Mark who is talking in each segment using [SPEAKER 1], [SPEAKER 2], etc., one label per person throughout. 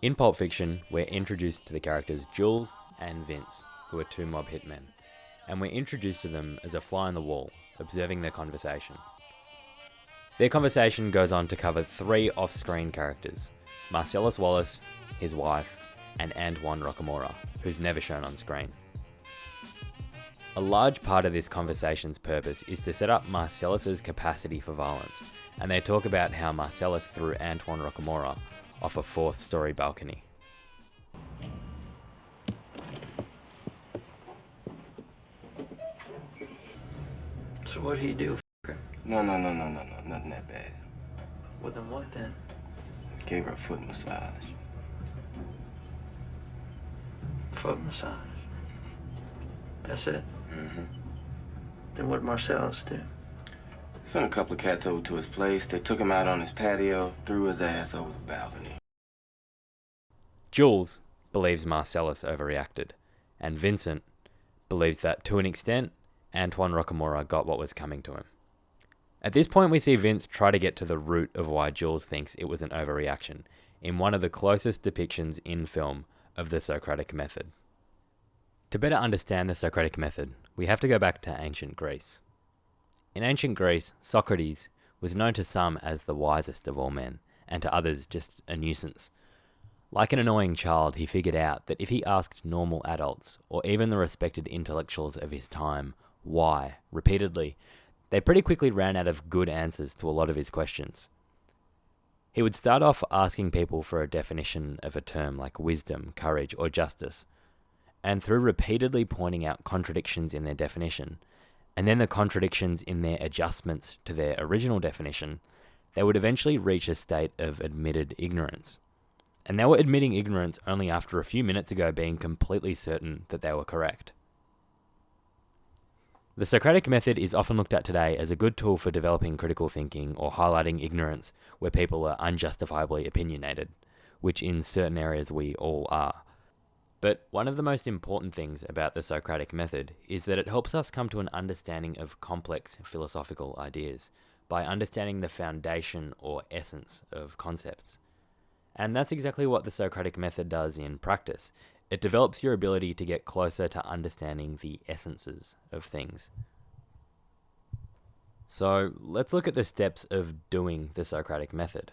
[SPEAKER 1] In Pulp Fiction, we're introduced to the characters Jules and Vince, who are two mob hitmen, and we're introduced to them as a fly on the wall, observing their conversation. Their conversation goes on to cover three off-screen characters: Marcellus Wallace, his wife, and Antoine Rocamora, who's never shown on screen. A large part of this conversation's purpose is to set up Marcellus's capacity for violence, and they talk about how Marcellus threw Antoine Rocamora off a fourth-story balcony.
[SPEAKER 2] So what do you do?
[SPEAKER 3] No, nothing that bad.
[SPEAKER 2] Well, then what then?
[SPEAKER 3] Gave her a foot massage.
[SPEAKER 2] Foot massage. That's it?
[SPEAKER 3] Mm-hmm.
[SPEAKER 2] Then what Marcellus do?
[SPEAKER 3] Sent a couple of cats over to his place. They took him out on his patio, threw his ass over the balcony.
[SPEAKER 1] Jules believes Marcellus overreacted, and Vincent believes that, to an extent, Antoine Rocamora got what was coming to him. At this point, we see Vince try to get to the root of why Jules thinks it was an overreaction, in one of the closest depictions in film of the Socratic method. To better understand the Socratic method, we have to go back to ancient Greece. In ancient Greece, Socrates was known to some as the wisest of all men, and to others just a nuisance. Like an annoying child, he figured out that if he asked normal adults, or even the respected intellectuals of his time, why, repeatedly, they pretty quickly ran out of good answers to a lot of his questions. He would start off asking people for a definition of a term like wisdom, courage, or justice, and through repeatedly pointing out contradictions in their definition, and then the contradictions in their adjustments to their original definition, they would eventually reach a state of admitted ignorance. And they were admitting ignorance only after a few minutes ago being completely certain that they were correct. The Socratic method is often looked at today as a good tool for developing critical thinking or highlighting ignorance where people are unjustifiably opinionated, which in certain areas we all are. But one of the most important things about the Socratic method is that it helps us come to an understanding of complex philosophical ideas by understanding the foundation or essence of concepts. And that's exactly what the Socratic method does in practice. It develops your ability to get closer to understanding the essences of things. So let's look at the steps of doing the Socratic method.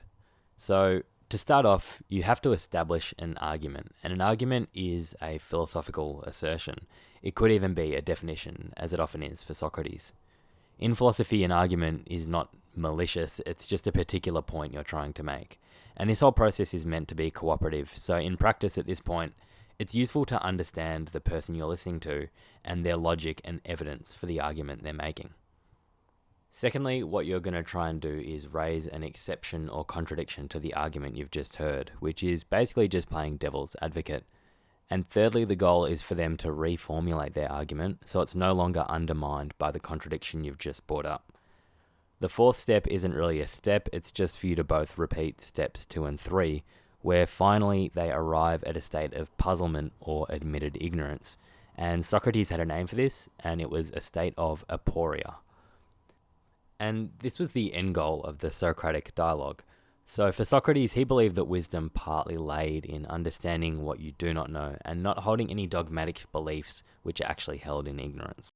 [SPEAKER 1] So to start off, you have to establish an argument, and an argument is a philosophical assertion. It could even be a definition, as it often is for Socrates. In philosophy, an argument is not malicious, it's just a particular point you're trying to make. And this whole process is meant to be cooperative, so in practice at this point, it's useful to understand the person you're listening to and their logic and evidence for the argument they're making. Secondly, what you're going to try and do is raise an exception or contradiction to the argument you've just heard, which is basically just playing devil's advocate. And thirdly, the goal is for them to reformulate their argument so it's no longer undermined by the contradiction you've just brought up. The fourth step isn't really a step, it's just for you to both repeat steps 2 and 3, where finally they arrive at a state of puzzlement or admitted ignorance. And Socrates had a name for this, and it was a state of aporia. And this was the end goal of the Socratic dialogue. So for Socrates, he believed that wisdom partly laid in understanding what you do not know and not holding any dogmatic beliefs which are actually held in ignorance.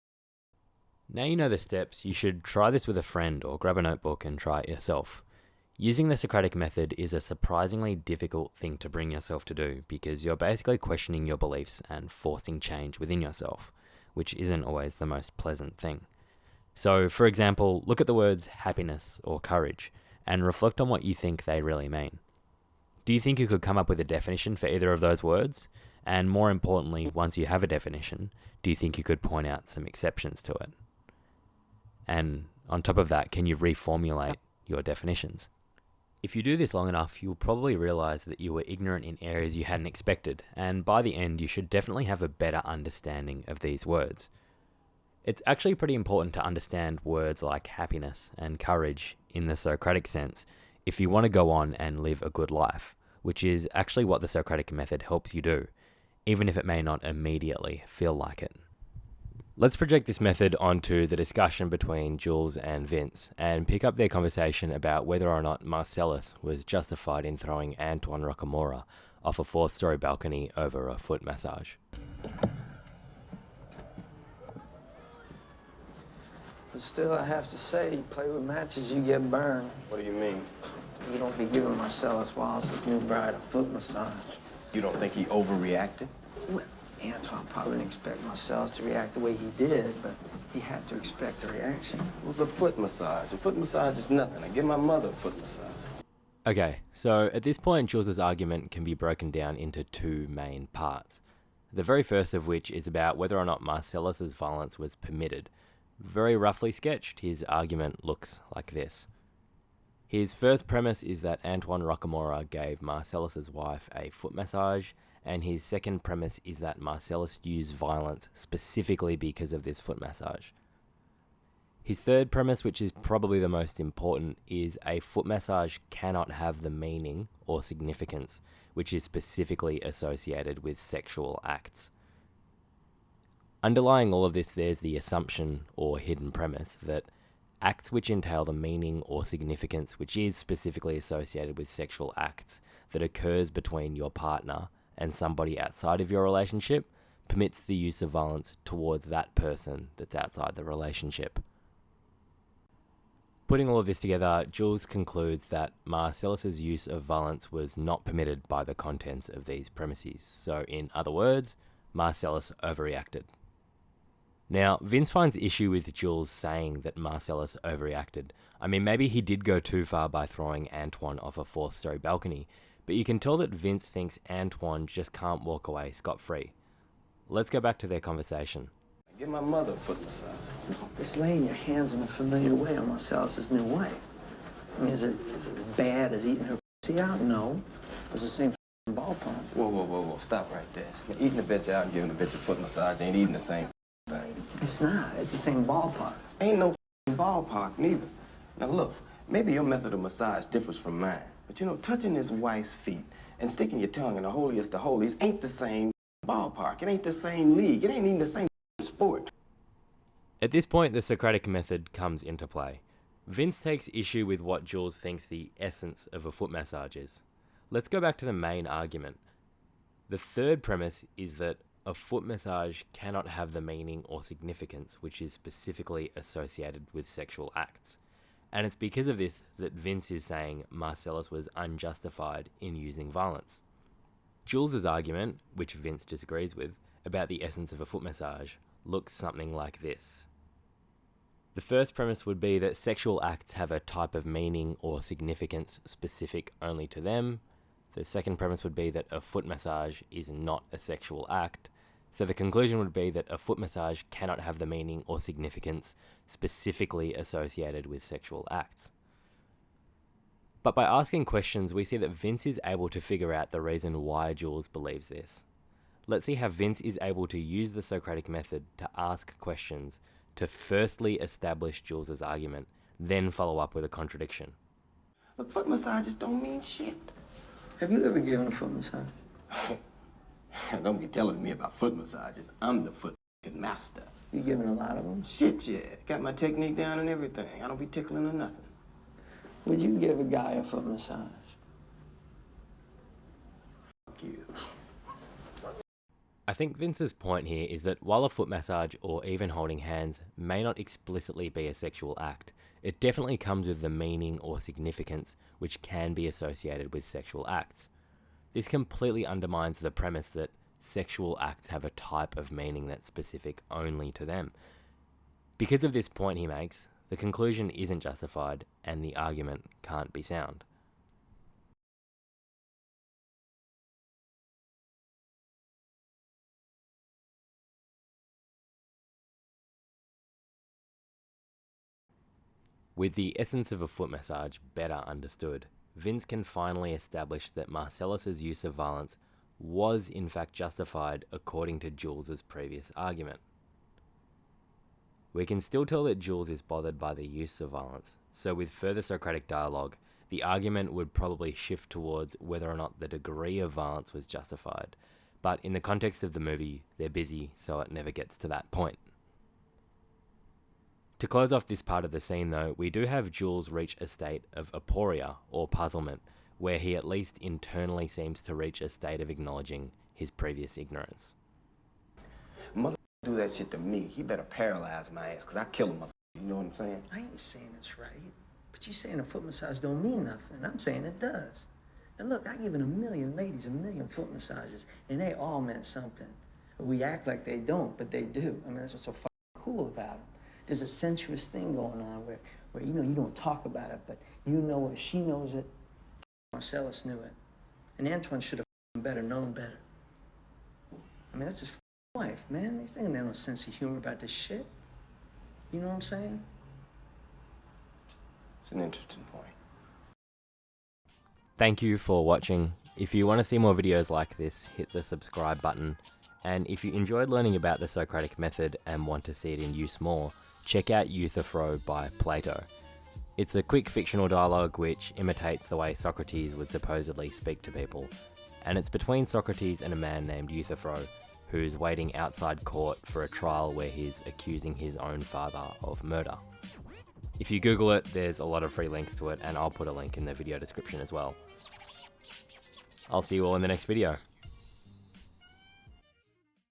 [SPEAKER 1] Now you know the steps, you should try this with a friend or grab a notebook and try it yourself. Using the Socratic method is a surprisingly difficult thing to bring yourself to do because you're basically questioning your beliefs and forcing change within yourself, which isn't always the most pleasant thing. So, for example, look at the words happiness or courage and reflect on what you think they really mean. Do you think you could come up with a definition for either of those words? And more importantly, once you have a definition, do you think you could point out some exceptions to it? And on top of that, can you reformulate your definitions? If you do this long enough, you'll probably realize that you were ignorant in areas you hadn't expected, and by the end, you should definitely have a better understanding of these words. It's actually pretty important to understand words like happiness and courage in the Socratic sense if you want to go on and live a good life, which is actually what the Socratic method helps you do, even if it may not immediately feel like it. Let's project this method onto the discussion between Jules and Vince and pick up their conversation about whether or not Marcellus was justified in throwing Antoine Rocamora off a fourth-story balcony over a foot massage.
[SPEAKER 2] But still, I have to say, you play with matches, you get burned.
[SPEAKER 3] What do you mean?
[SPEAKER 2] You don't be giving Marcellus Wallace's new bride a foot massage.
[SPEAKER 3] You don't think he overreacted?
[SPEAKER 2] Well, Antoine probably didn't expect Marcellus to react the way he did, but he had to expect a reaction.
[SPEAKER 3] It was a foot massage. A foot massage is nothing. I give my mother a foot massage.
[SPEAKER 1] Okay, so at this point, Jules's argument can be broken down into two main parts. The very first of which is about whether or not Marcellus's violence was permitted. Very roughly sketched, his argument looks like this. His first premise is that Antoine Rocamora gave Marcellus's wife a foot massage, and his second premise is that Marcellus used violence specifically because of this foot massage. His third premise, which is probably the most important, is a foot massage cannot have the meaning or significance which is specifically associated with sexual acts. Underlying all of this, there's the assumption or hidden premise that acts which entail the meaning or significance which is specifically associated with sexual acts that occurs between your partner and somebody outside of your relationship permits the use of violence towards that person that's outside the relationship. Putting all of this together, Jules concludes that Marcellus's use of violence was not permitted by the contents of these premises. So, in other words, Marcellus overreacted. Now, Vince finds issue with Jules saying that Marcellus overreacted. I mean, maybe he did go too far by throwing Antoine off a fourth-story balcony, but you can tell that Vince thinks Antoine just can't walk away scot-free. Let's go back to their conversation.
[SPEAKER 3] I give my mother a foot massage.
[SPEAKER 2] It's laying your hands in a familiar way on Marcellus's new wife. I mean, is it as bad as eating her pussy out? No. It's the same ballpark.
[SPEAKER 3] Whoa. Stop right there. Eating a bitch out and giving a bitch a foot massage ain't eating the same thing.
[SPEAKER 2] It's not. It's the same ballpark.
[SPEAKER 3] Ain't no ballpark neither. Now look, maybe your method of massage differs from mine. But you know, touching his wife's feet and sticking your tongue in the holiest of holies ain't the same ballpark. It ain't the same league. It ain't even the same sport.
[SPEAKER 1] At this point, the Socratic method comes into play. Vince takes issue with what Jules thinks the essence of a foot massage is. Let's go back to the main argument. The third premise is that a foot massage cannot have the meaning or significance which is specifically associated with sexual acts. And it's because of this that Vince is saying Marcellus was unjustified in using violence. Jules's argument, which Vince disagrees with, about the essence of a foot massage looks something like this. The first premise would be that sexual acts have a type of meaning or significance specific only to them. The second premise would be that a foot massage is not a sexual act. So the conclusion would be that a foot massage cannot have the meaning or significance specifically associated with sexual acts. But by asking questions, we see that Vince is able to figure out the reason why Jules believes this. Let's see how Vince is able to use the Socratic method to ask questions to firstly establish Jules's argument, then follow up with a contradiction.
[SPEAKER 3] Look, foot massages don't mean shit.
[SPEAKER 2] Have you ever given a foot massage?
[SPEAKER 3] Don't be telling me about foot massages. I'm the foot master.
[SPEAKER 2] You giving a lot of them?
[SPEAKER 3] Shit, yeah. Got my technique down and everything. I don't be tickling or nothing.
[SPEAKER 2] Would you give a guy a foot massage?
[SPEAKER 3] Fuck you.
[SPEAKER 1] I think Vince's point here is that while a foot massage or even holding hands may not explicitly be a sexual act, it definitely comes with the meaning or significance which can be associated with sexual acts. This completely undermines the premise that sexual acts have a type of meaning that's specific only to them. Because of this point he makes, the conclusion isn't justified and the argument can't be sound. With the essence of a foot massage better understood, Vince can finally establish that Marcellus's use of violence was in fact justified according to Jules's previous argument. We can still tell that Jules is bothered by the use of violence, so with further Socratic dialogue, the argument would probably shift towards whether or not the degree of violence was justified, but in the context of the movie, they're busy, so it never gets to that point. To close off this part of the scene though, we do have Jules reach a state of aporia, or puzzlement, where he at least internally seems to reach a state of acknowledging his previous ignorance.
[SPEAKER 3] Mother do that shit to me, he better paralyze my ass, because I kill him, mother. You know what I'm saying?
[SPEAKER 2] I ain't saying it's right, but you saying a foot massage don't mean nothing. I'm saying it does. And look, I given 1 million ladies 1 million foot massages, and they all meant something. We act like they don't, but they do. I mean, that's what's so fucking cool about them. There's a sensuous thing going on where you know, you don't talk about it, but you know it, she knows it. Marcellus knew it. And Antoine should have better known better. I mean, that's his wife, man. They think they have no sense of humor about this shit. You know what I'm saying?
[SPEAKER 3] It's an interesting point.
[SPEAKER 1] Thank you for watching. If you want to see more videos like this, hit the subscribe button. And if you enjoyed learning about the Socratic method and want to see it in use more, check out Euthyphro by Plato. It's a quick fictional dialogue which imitates the way Socrates would supposedly speak to people. And it's between Socrates and a man named Euthyphro, who's waiting outside court for a trial where he's accusing his own father of murder. If you Google it, there's a lot of free links to it, and I'll put a link in the video description as well. I'll see you all in the next video.